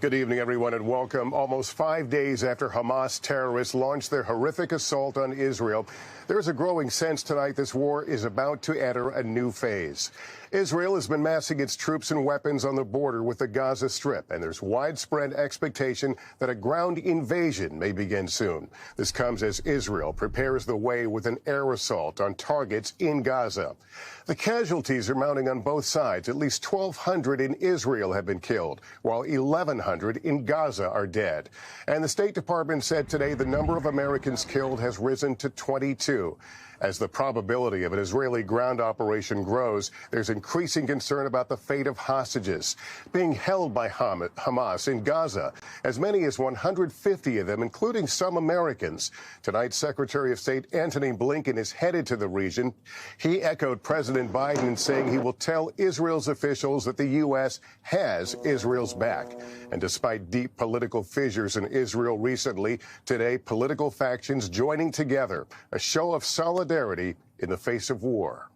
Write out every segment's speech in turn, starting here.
Good evening, everyone, and welcome. Almost 5 days after Hamas terrorists launched their horrific assault on Israel, there's a growing sense tonight this war is about to enter a new phase. Israel has been massing its troops and weapons on the border with the Gaza Strip, and there's widespread expectation that a ground invasion may begin soon. This comes as Israel prepares the way with an air assault on targets in Gaza. The casualties are mounting on both sides. At least 1,200 in Israel have been killed, while 1,100 in Gaza are dead. And the State Department said today the number of Americans killed has risen to 22. As the probability of an Israeli ground operation grows, there's increasing concern about the fate of hostages being held by Hamas in Gaza. As many as 150 of them, including some Americans. Tonight, Secretary of State Antony Blinken is headed to the region. He echoed President Biden, saying he will tell Israel's officials that the U.S. has Israel's back. And despite deep political fissures in Israel recently, today, political factions joining together, a show of solidarity in the face of war.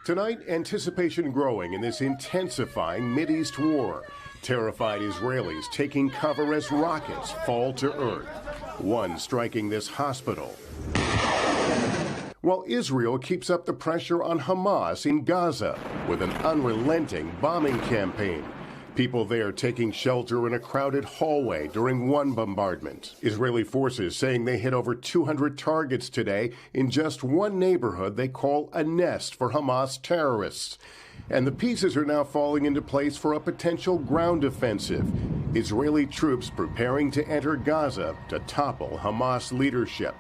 Tonight, anticipation growing in this intensifying Mideast war. Terrified Israelis taking cover as rockets fall to earth. One striking this hospital. While Israel keeps up the pressure on Hamas in Gaza with an unrelenting bombing campaign. People there taking shelter in a crowded hallway during one bombardment. Israeli forces saying they hit over 200 targets today in just one neighborhood they call a nest for Hamas terrorists. And the pieces are now falling into place for a potential ground offensive. Israeli troops preparing to enter Gaza to topple Hamas leadership.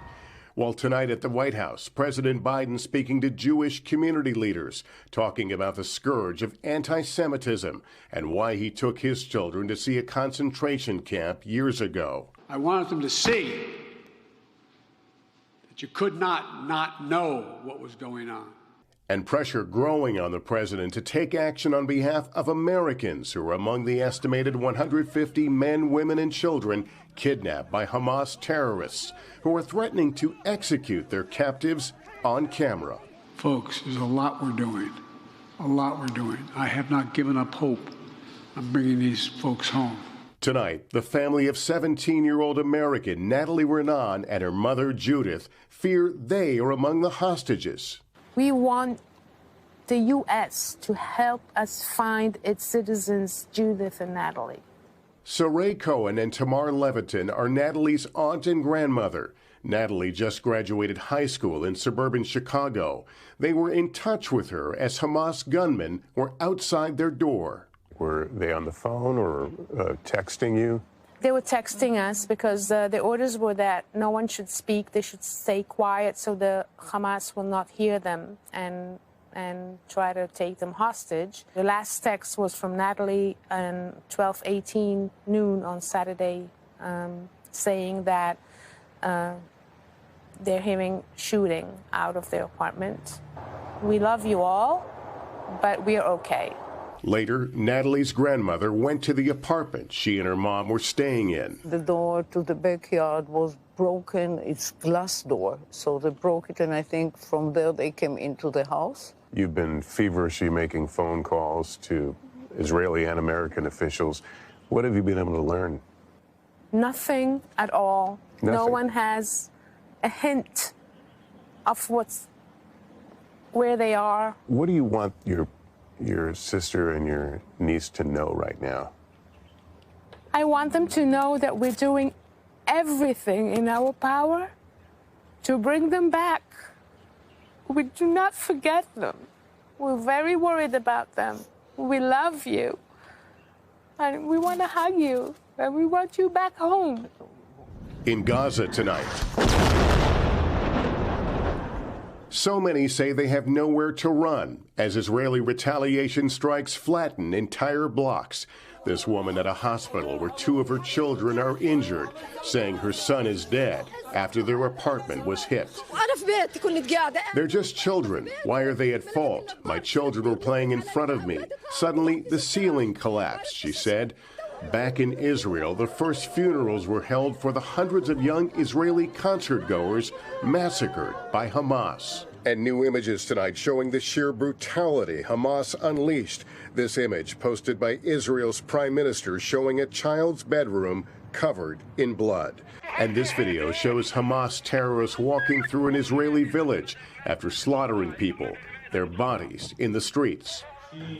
While tonight at the White House, President Biden speaking to Jewish community leaders, talking about the scourge of anti-Semitism and why he took his children to see a concentration camp years ago. I wanted them to see that you could not know what was going on. And pressure growing on the president to take action on behalf of Americans who are among the estimated 150 men, women, and children kidnapped by Hamas terrorists who are threatening to execute their captives on camera. Folks, there's a lot we're doing. A lot we're doing. I have not given up hope on bringing these folks home. Tonight, the family of 17-year-old American Natalie Renan and her mother Judith fear they are among the hostages. We want the U.S. to help us find its citizens, Judith and Natalie. Saray Cohen and Tamar Levitin are Natalie's aunt and grandmother. Natalie just graduated high school in suburban Chicago. They were in touch with her as Hamas gunmen were outside their door. Were they on the phone or texting you? They were texting us because the orders were that no one should speak. They should stay quiet so the Hamas will not hear them and try to take them hostage. The last text was from Natalie at 12:18 noon on Saturday, saying that they're hearing shooting out of their apartment. We love you all, but we're okay. Later, Natalie's grandmother went to the apartment she and her mom were staying in. The door to the backyard was broken. It's glass door, so they broke it, and I think from there they came into the house. You've been feverishly making phone calls to Israeli and American officials. What have you been able to learn? Nothing at all. Nothing. No one has a hint of where they are. What do you want your sister and your niece to know right now? I want them to know that we're doing everything in our power to bring them back. We do not forget them. We're very worried about them. We love you. And we want to hug you. And we want you back home. In Gaza tonight, so many say they have nowhere to run as Israeli retaliation strikes flatten entire blocks. This woman at a hospital where two of her children are injured, saying her son is dead after their apartment was hit. They're just children. Why are they at fault? My children were playing in front of me. Suddenly, the ceiling collapsed, she said. Back in Israel, the first funerals were held for the hundreds of young Israeli concertgoers massacred by Hamas. And new images tonight showing the sheer brutality Hamas unleashed. This image posted by Israel's prime minister showing a child's bedroom covered in blood. And this video shows Hamas terrorists walking through an Israeli village after slaughtering people, their bodies in the streets.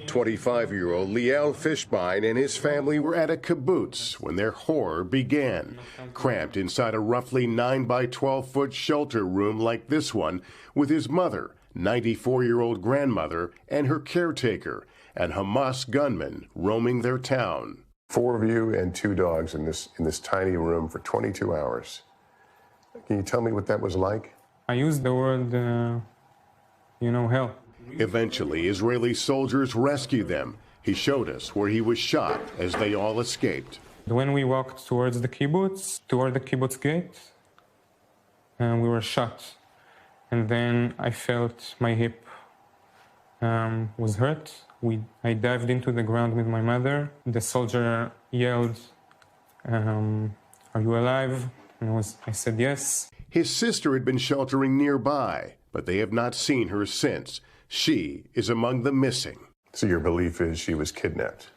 25-year-old Liel Fishbein and his family were at a kibbutz when their horror began, cramped inside a roughly 9 by 12-foot shelter room like this one with his mother, 94-year-old grandmother, and her caretaker, and Hamas gunmen roaming their town. 4 of you and 2 dogs in this tiny room for 22 hours. Can you tell me what that was like? I used the word, hell. Eventually, Israeli soldiers rescued them. He showed us where he was shot as they all escaped. When we walked towards the kibbutz gate, we were shot. And then I felt my hip was hurt. I dived into the ground with my mother. The soldier yelled, "Are you alive?" And I said yes. His sister had been sheltering nearby, but they have not seen her since. She is among the missing. So your belief is she was kidnapped?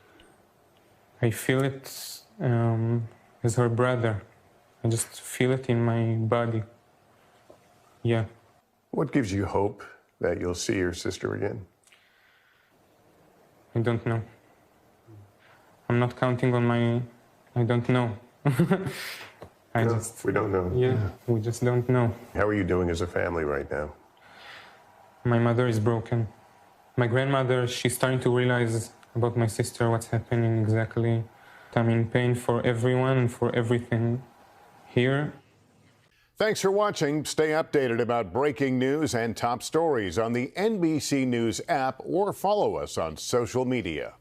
I feel it as her brother. I just feel it in my body. Yeah. What gives you hope that you'll see your sister again? I don't know. I'm not counting on I don't know. We don't know. Yeah, we just don't know. How are you doing as a family right now? My mother is broken. My grandmother, she's starting to realize about my sister, what's happening exactly. I'm in pain for everyone and for everything here. Thanks for watching. Stay updated about breaking news and top stories on the NBC News app or follow us on social media.